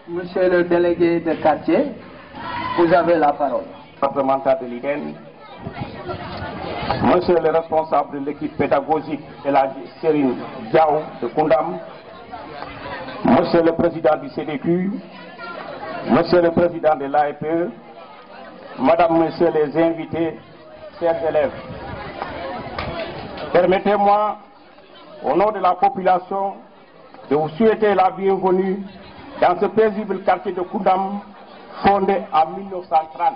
Monsieur le délégué de quartier, vous avez la parole. Départemental de l'IDEN, monsieur le responsable de l'équipe pédagogique de la Serine Diao de Koundam, monsieur le président du CDQ, monsieur le président de l'AEPE, madame, messieurs les invités, chers élèves, permettez-moi, au nom de la population, de vous souhaiter la bienvenue dans ce paisible quartier de Koundam, fondé en 1930.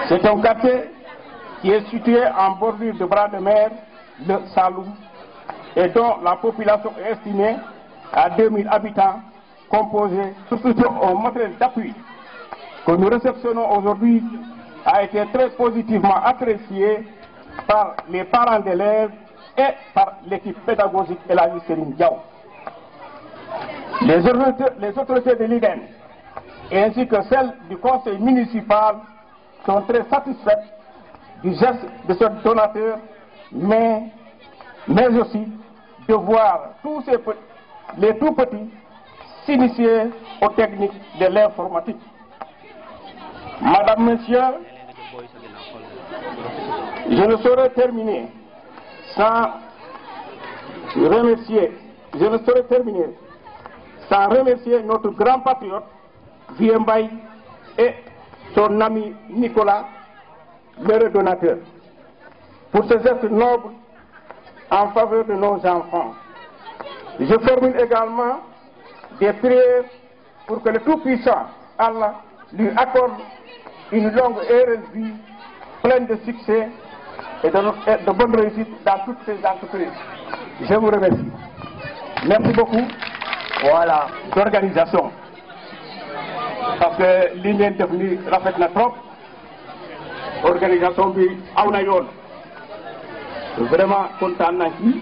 C'est un quartier qui est situé en bordure de bras de mer, le Saloum, et dont la population est estimée à 2000 habitants, composée surtout au matériel d'appui que nous réceptionnons aujourd'hui a été très positivement apprécié par les parents d'élèves et par l'équipe pédagogique de la Serine Diao. Les autorités de l'IDEN ainsi que celles du conseil municipal sont très satisfaites du geste de ce donateur, mais aussi de voir tous les tout petits s'initier aux techniques de l'informatique. Madame, Messieurs, je ne saurais terminer sans remercier notre grand patriote Viembaï et son ami Nicolas, leur donateur, pour ce geste noble en faveur de nos enfants. Je formule également des prières pour que le Tout-Puissant Allah lui accorde une longue et heureuse vie pleine de succès et de bonnes réussites dans toutes ses entreprises. Je vous remercie. Merci beaucoup. Voilà, d'organisation. Parce que li ngeen def ni rafet na trop, organisation bi aw na yoon, vraiment kontaan naa ci.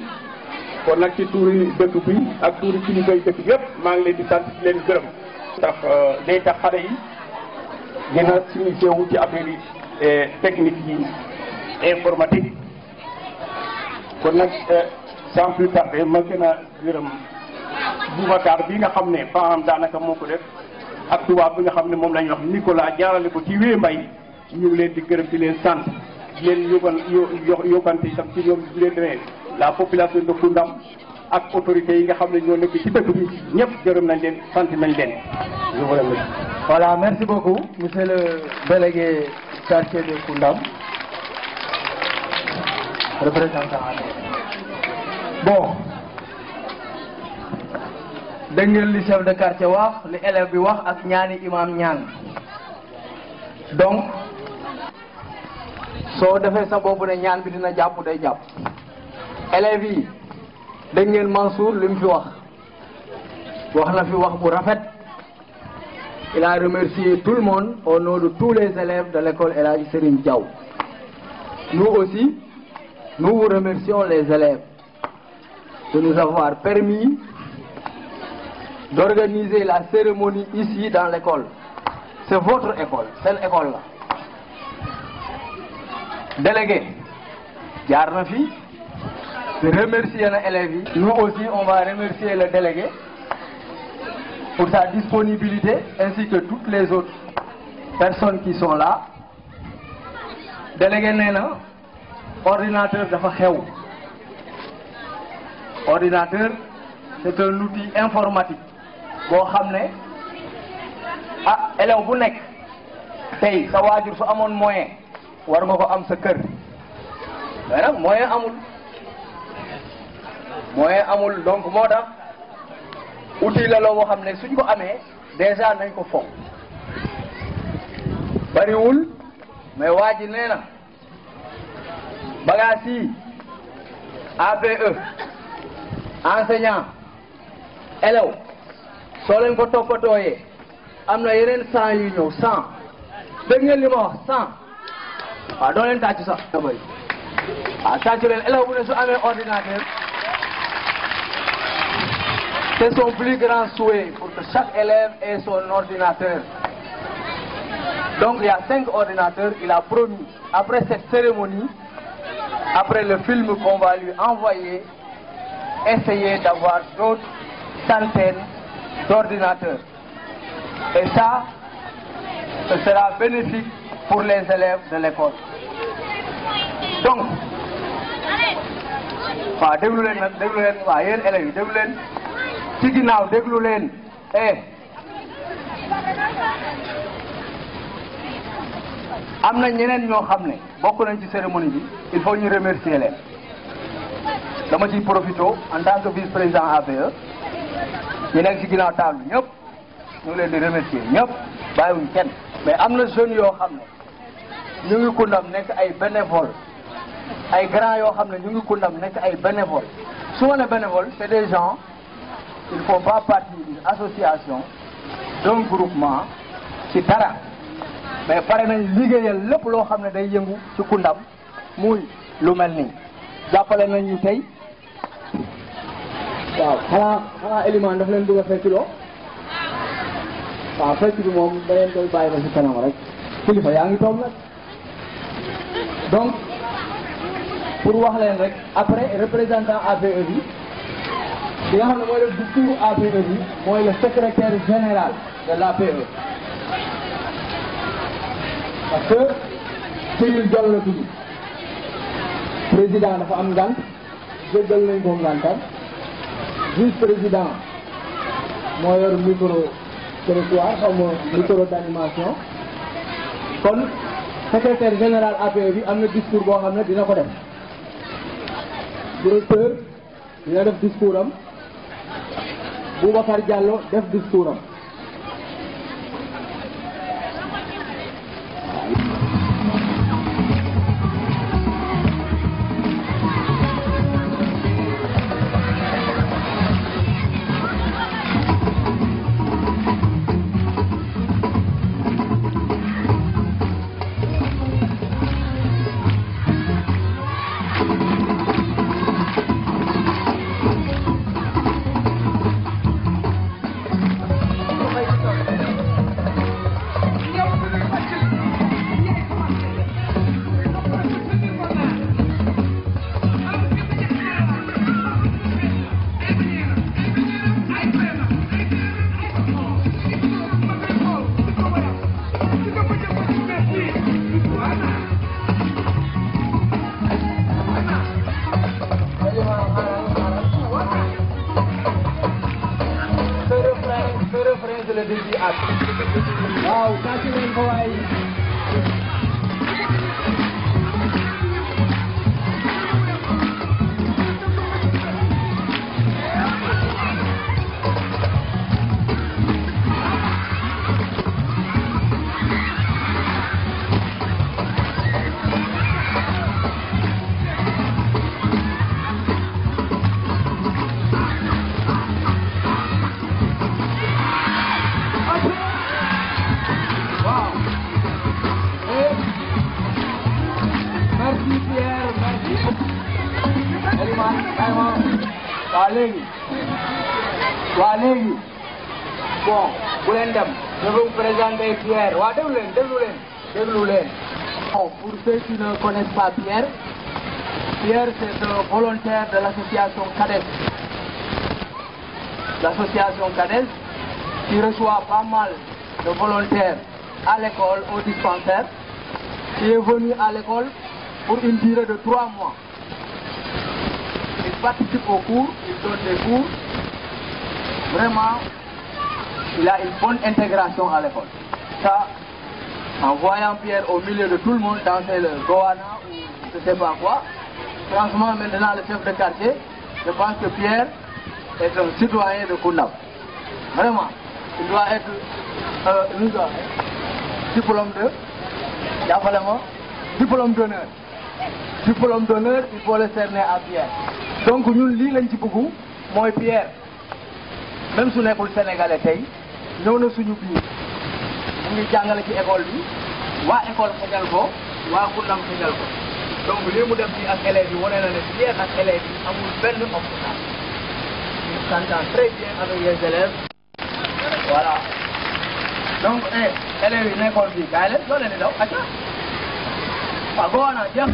Kon nag ci tuuri dëkk bi ak tuuri kilifa yi dëkk bi yëpp maa ngi leen di sant leen gërëm. Ndax day tax xale yi gën a s'initié wu ci affaire yi technique yi informatique. Kon nag sans plus tarder ma gën a gërëm Boubacar bi nga xam ne faam daanaka moo ko def ak tubaab bi nga xam ne moom la ñuy wax Nicolas jaarale ko ci wee mbay ñu ngi leen di gërëm di leen sant di leen yóbbante itam ci ñoom di leen demee la population de Koundam ak autorités yi nga xam ne ñoo nekk ci dëkk bi ñëpp gërëm nañ leen sant nañ leen. Je vous remercie. Voilà, merci beaucoup, monsieur le délégué quartier de Koundam. Représentant. Bon. dégg ngeen li chef de quartier wax li élève bi wax ak ñaani imam ñaan donc soo defee sa bopp ne ñaan bi dina jàpp day jàpp élèves yi dégg ngeen Mansour li mu fi wax na fi wax bu rafet. Il a remercié tout le monde au nom de tous les élèves de l'école El Hadji Serigne Diao. Nous aussi, nous vous remercions les élèves de nous avoir permis d'organiser la cérémonie ici dans l'école. C'est votre école, c'est l'école là. Délégué, Jarnafi, remercier les élèves. Nous aussi, on va remercier le délégué pour sa disponibilité ainsi que toutes les autres personnes qui sont là. Délégué Néna, ordinateur de xew. Ordinateur, c'est un outil informatique. Boo xam ne élève bu nekk tey sa waajur su amoon moyen war nga ko am sa kër mais nag moyen amul donc moo tax outil la loo boo xam ne suñ ko amee déjà nañ ko fonk bariwul mais waa ji nee na bagages yi APE enseignant élève soo leen ko toppatooyee am na yeneen 100 yu ñëw 100 dégg ngeen li ma wax 100 waaw doo leen tàcc sax waaw tàcc leen élève bu ne su amee ordinateur c'est son plus grand souhait pour que chaque élève ait son ordinateur. Donc il y a 5 ordinateurs, il a promis après cette cérémonie, après le film qu'on va lui envoyer, essayer d'avoir d'autres centaines d'ordinateurs. Et ça, ce sera bénéfique pour les élèves de l'école. Donc, waaw déglu leen nag déglu leen waaw yéen élèves yi déglu leen ci ginnaaw déglu leen am na ñeneen ñoo xam ne bokk nañ ci cérémonie bi il faut ñu remercier leen dama ciy profité en tant que vice-président APE ñu nekk ci ginnaaw table bi ñëpp ñu ngi leen di remercier ñëpp bàyyiwuñ kenn mais am na jeunes yoo xam ne ñu ngi Koundam nekk ay bénévole ay grands yoo xam ne ñu ngi Koundam nekk ay bénévole su ma ne bénévole c'est des gens il faut pas partie d'une association d'un groupement ci dara mais pare nañ liggéeyal lépp loo xam ne day yëngu ci Koundam muy lu mel nii jàppale nañ ñu tey waaw xanaa élément daf leen bëgg a fekk loo waaw fekk bi moom da leen koy bàyyi ba ci kanam rek kilifa yaa ngi toog nag donc pour wax leen rek après représentant APE bi ki nga xam ne mooy def discours APE bi mooy le secrétaire général de l'APE parce que Cyril Diallo la tudd président dafa am ngant jéggal nañ ko ngantam vice président moo yor micro territoire xaw ma micro d'animation kon secrétaire général APE bi am na discours boo xam ne dina ko def directeur dina def discours am Boubacar Diallo def discours am waaw tàcc leen ko waay waa léegi bon bu leen dem je vais vous présenter Pierre waa déglu leen bon pour ceux qui ne connaissent pas Pierre c'est un volontaire de l'association CADES qui reçoit pas mal de volontaires à l'école au dispensaire qui est venu à l'école pour une durée de 3 mois. Il participe aux cours, il donne des cours. Vraiment, il a une bonne intégration à l'école. Ça, en voyant Pierre au milieu de tout le monde danser le Goana ou je ne sais pas quoi, franchement, maintenant le chef de quartier, je pense que Pierre est un citoyen de Koundam. Vraiment, il doit être diplôme d'honneur. Diplôme d'honneur, il faut le cerner à Pierre. Donc ñun lii lañ ci bëgg mooy Pierre même su nekkul sénégalais tey ñëw na suñu biir mu ngi jàngale ci école bi waa école xejal ko waa Koundam xejal ko donc lii mu def ci ak élèves yi wane na ne Pierre ak élèves yi amul benn obstacle. Il s'entend très bien avec les élèves voilà donc élèves yi nekkoon fii kaay leen soo leen di daw acca waaw Goana jeex.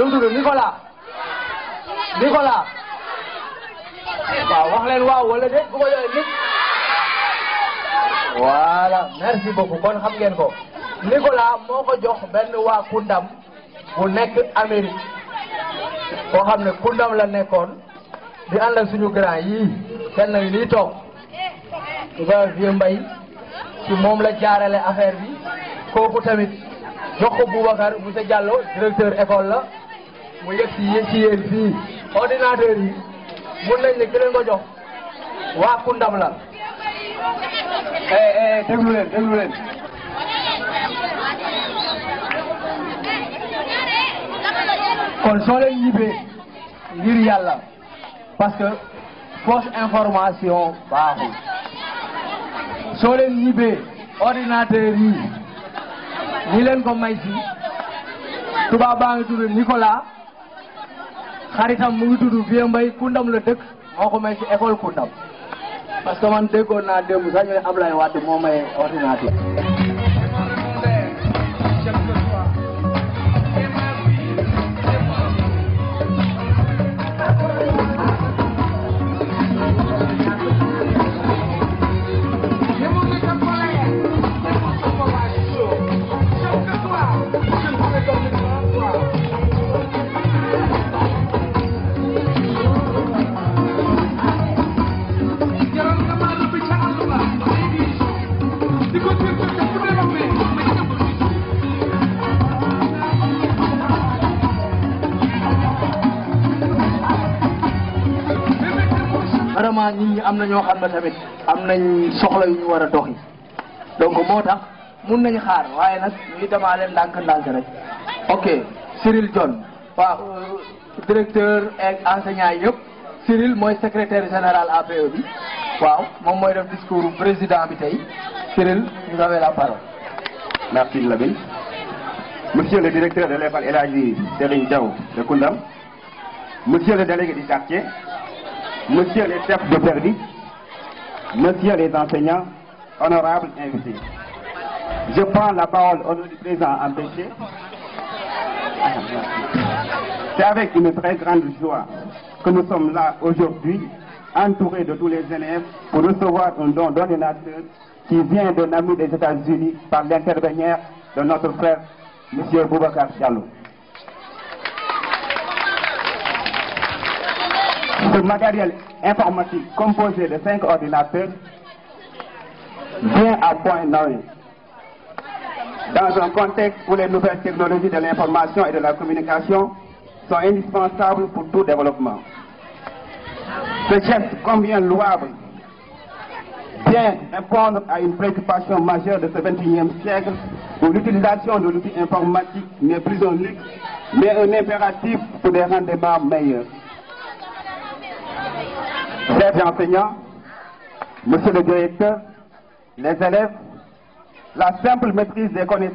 lu mu tudd Nicolas waaw wax leen waaw wala déet bu ko yooyu nit voilà merci beaucoup kon xam ngeen ko Nicolas moo ko jox benn waa Koundam bu nekk Amérique koo xam ne Koundam la nekkoon di ànd ak suñu grand yii kenn ngi nii toog ñu koy Vieux Mbaye ci moom la jaarale affaire bi kooku tamit jox ko Boubacar monsieur Diallo directeur école la mu yegg ci yéen fii ordinateur yi mun nañ ne ki leen ko jox waa Koundam la déglu leen kon soo leen ñibbee ngir yàlla parce que fausse information baaxul soo leen ñibbee ordinateur yi ñi leen ko may si tubaab baa ngi tudd Nicolas xaritam mu ngi tudd Vieux Mbaye Koundam la dëkk moo ko may si école Koundam parce que man déggoon naa démb sax ñu ne Ablaye Wade moo may ordinateur. vraiment nit ñi am na ñoo xam ne tamit am nañ soxla yu ñu war a doxi donc moo tax mun nañ xaar waaye nag ñu demaale ndànk-ndànk rek ok Cyril John waaw directeur et enseignant yëpp Cyril mooy secrétaire général APE bi waaw moom mooy def discours président bi tey Cyril vous avez la parole. Merci Lamine. Monsieur le directeur de l'école El Hadji Serigne Diaw de Koundam, monsieur le délégué du quartier, monsieur les chefs de service, monsieur les enseignants, honorables invités. Je prends la parole au nom du président empêché. C'est avec une très grande joie que nous sommes là aujourd'hui, entourés de tous les élèves, pour recevoir un don d'ordinateur qui vient d'un ami des États-Unis par l'intermédiaire de notre frère, monsieur Boubacar Diallo. Ce matériel informatique composé de 5 ordinateurs vient à point nommé. Dans un contexte où les nouvelles technologies de l'information et de la communication sont indispensables pour tout développement. Ce geste combien louable vient répondre à une préoccupation majeure de ce 21e siècle où l'utilisation de l'outil informatique n'est plus un luxe, mais un impératif pour des rendements meilleurs. Chers enseignants, monsieur le directeur, les élèves, la simple maîtrise des connaissances